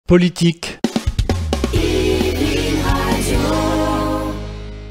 Politique.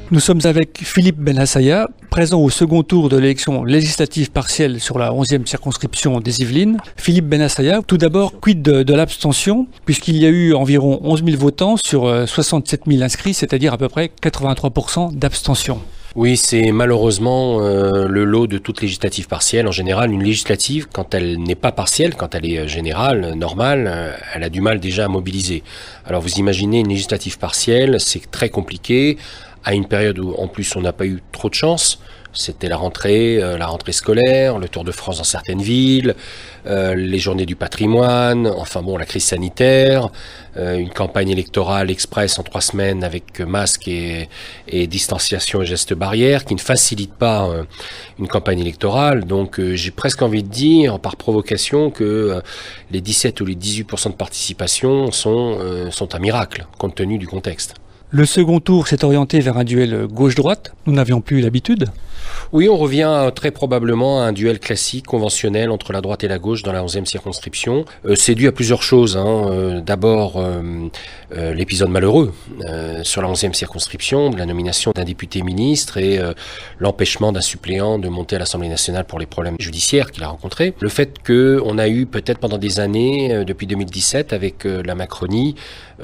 Nous sommes avec Philippe Benhassaya, présent au second tour de l'élection législative partielle sur la 11e circonscription des Yvelines. Philippe Benhassaya, tout d'abord, quid de l'abstention, puisqu'il y a eu environ 11 000 votants sur 67 000 inscrits, c'est-à-dire à peu près 83% d'abstention. Oui, c'est malheureusement le lot de toute législative partielle. En général, une législative, quand elle n'est pas partielle, quand elle est générale, normale, elle a du mal déjà à mobiliser. Alors vous imaginez une législative partielle, c'est très compliqué, à une période où en plus on n'a pas eu trop de chance. C'était la rentrée scolaire, le Tour de France dans certaines villes, les journées du patrimoine, enfin bon, la crise sanitaire, une campagne électorale express en 3 semaines avec masque et distanciation et gestes barrières qui ne facilite pas une campagne électorale. Donc j'ai presque envie de dire, par provocation, que les 17 ou les 18% de participation sont un miracle, compte tenu du contexte. Le second tour s'est orienté vers un duel gauche-droite. Nous n'avions plus l'habitude. Oui, on revient très probablement à un duel classique, conventionnel, entre la droite et la gauche dans la 11e circonscription. C'est dû à plusieurs choses. D'abord, l'épisode malheureux sur la 11e circonscription, de la nomination d'un député ministre et l'empêchement d'un suppléant de monter à l'Assemblée nationale pour les problèmes judiciaires qu'il a rencontrés. Le fait qu'on a eu peut-être pendant des années, depuis 2017, avec la Macronie,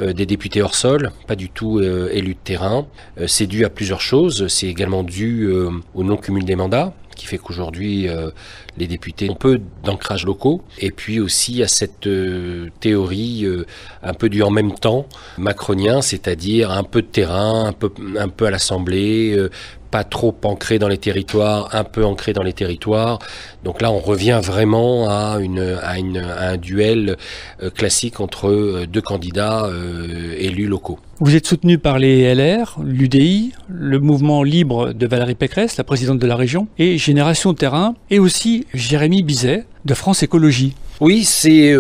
des députés hors sol, pas du tout élus de terrain. C'est dû à plusieurs choses. C'est également dû au non-cumul des mandats, qui fait qu'aujourd'hui, les députés ont peu d'ancrage locaux, et puis aussi à cette théorie un peu du en même temps macronien, c'est-à-dire un peu de terrain, un peu à l'Assemblée, pas trop ancré dans les territoires, un peu ancré dans les territoires. Donc là, on revient vraiment à un duel classique entre deux candidats élus locaux. Vous êtes soutenu par les LR, l'UDI, le mouvement libre de Valérie Pécresse, la présidente de la région, et Génération Terrain, et aussi Jérémy Bizet de France Écologie. Oui,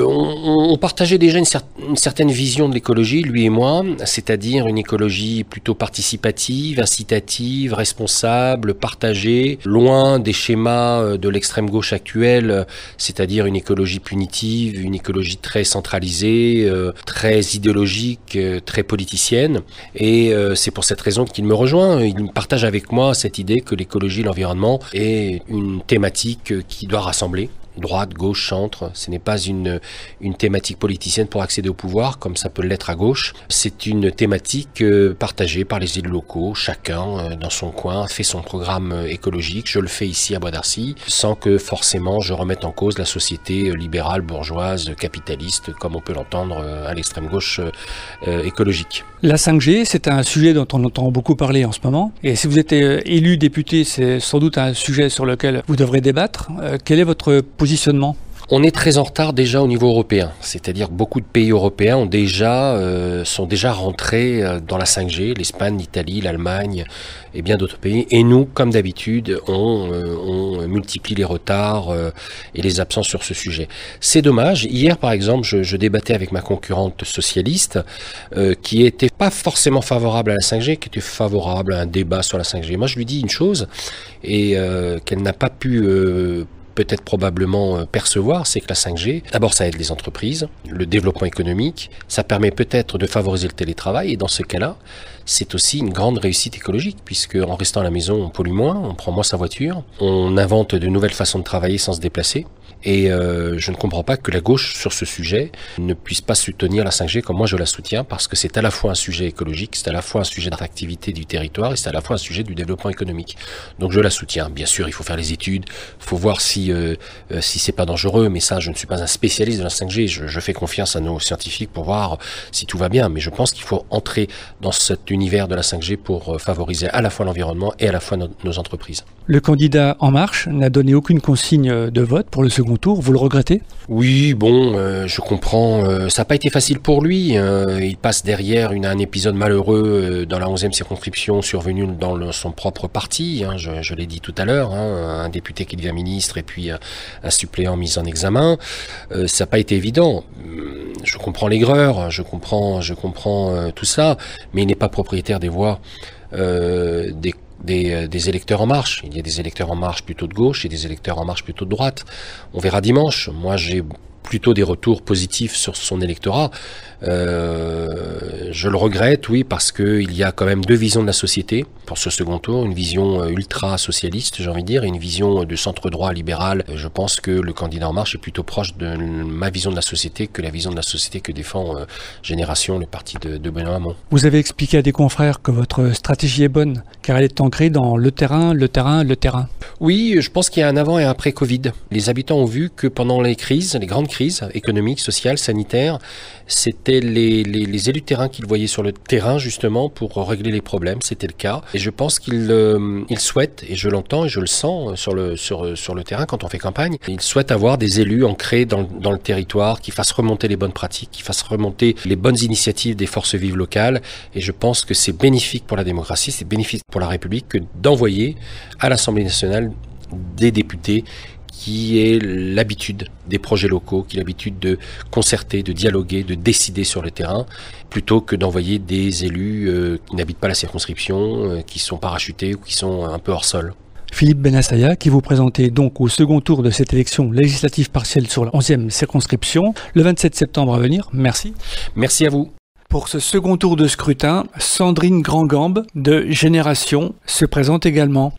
on partageait déjà une certaine vision de l'écologie, lui et moi, c'est-à-dire une écologie plutôt participative, incitative, responsable, partagée, loin des schémas de l'extrême gauche actuelle, c'est-à-dire une écologie punitive, une écologie très centralisée, très idéologique, très politicienne. Et c'est pour cette raison qu'il me rejoint. Il partage avec moi cette idée que l'écologie et l'environnement est une thématique qui doit rassembler. Droite, gauche, centre, ce n'est pas une thématique politicienne pour accéder au pouvoir, comme ça peut l'être à gauche. C'est une thématique partagée par les élus locaux. Chacun, dans son coin, fait son programme écologique. Je le fais ici à Bois d'Arcy, sans que forcément je remette en cause la société libérale, bourgeoise, capitaliste, comme on peut l'entendre à l'extrême gauche écologique. La 5G, c'est un sujet dont on entend beaucoup parler en ce moment. Et si vous êtes élu député, c'est sans doute un sujet sur lequel vous devrez débattre. Quel est votre positionnement ? On est très en retard déjà au niveau européen, c'est-à-dire beaucoup de pays européens sont déjà rentrés dans la 5G, l'Espagne, l'Italie, l'Allemagne et bien d'autres pays. Et nous, comme d'habitude, on multiplie les retards et les absences sur ce sujet. C'est dommage. Hier, par exemple, je débattais avec ma concurrente socialiste qui était pas forcément favorable à la 5G, qui était favorable à un débat sur la 5G. Moi, je lui dis une chose et qu'elle n'a pas pu peut-être probablement percevoir, c'est que la 5G, d'abord ça aide les entreprises, le développement économique, ça permet peut-être de favoriser le télétravail, et dans ce cas-là, c'est aussi une grande réussite écologique, puisque en restant à la maison, on pollue moins, on prend moins sa voiture, on invente de nouvelles façons de travailler sans se déplacer, et je ne comprends pas que la gauche, sur ce sujet, ne puisse pas soutenir la 5G comme moi je la soutiens, parce que c'est à la fois un sujet écologique, c'est à la fois un sujet d'attractivité du territoire, et c'est à la fois un sujet du développement économique. Donc je la soutiens. Bien sûr, il faut faire les études, il faut voir si c'est pas dangereux, mais ça, je ne suis pas un spécialiste de la 5G, je fais confiance à nos scientifiques pour voir si tout va bien, mais je pense qu'il faut entrer dans cet univers de la 5G pour favoriser à la fois l'environnement et à la fois nos entreprises. Le candidat En Marche n'a donné aucune consigne de vote pour le second tour, vous le regrettez ? Oui, bon, je comprends, ça n'a pas été facile pour lui, il passe derrière un épisode malheureux dans la 11e circonscription survenu dans son propre parti, je l'ai dit tout à l'heure, un député qui devient ministre et puis un suppléant mis en examen, ça n'a pas été évident. Je comprends l'aigreur, je comprends tout ça, mais il n'est pas propriétaire des voix des électeurs En Marche. Il y a des électeurs En Marche plutôt de gauche et des électeurs En Marche plutôt de droite. On verra dimanche. Moi, j'ai plutôt des retours positifs sur son électorat. Je le regrette, oui, parce qu'il y a quand même deux visions de la société pour ce second tour, une vision ultra-socialiste, j'ai envie de dire, et une vision de centre-droit libéral. Je pense que le candidat En Marche est plutôt proche de ma vision de la société que la vision de la société que défend Génération, le parti de Benoît Hamon. Vous avez expliqué à des confrères que votre stratégie est bonne, car elle est ancrée dans le terrain, le terrain, le terrain. Oui, je pense qu'il y a un avant et un après Covid. Les habitants ont vu que pendant les crises, les grandes crises économiques, sociales, sanitaires, c'était les élus de terrain qu'ils voyaient sur le terrain justement pour régler les problèmes. C'était le cas. Et je pense qu'ils souhaitent, et je l'entends et je le sens sur le terrain quand on fait campagne, ils souhaitent avoir des élus ancrés dans le territoire, qui fassent remonter les bonnes pratiques, qui fassent remonter les bonnes initiatives des forces vives locales. Et je pense que c'est bénéfique pour la démocratie, c'est bénéfique pour la République que d'envoyer à l'Assemblée nationale des députés qui aient l'habitude des projets locaux, qui aient l'habitude de concerter, de dialoguer, de décider sur le terrain, plutôt que d'envoyer des élus qui n'habitent pas la circonscription, qui sont parachutés ou qui sont un peu hors sol. Philippe Benhassaya, qui vous présentait donc au second tour de cette élection législative partielle sur la 11e circonscription, le 27 septembre à venir. Merci. Merci à vous. Pour ce second tour de scrutin, Sandrine Grandgambe de Génération se présente également.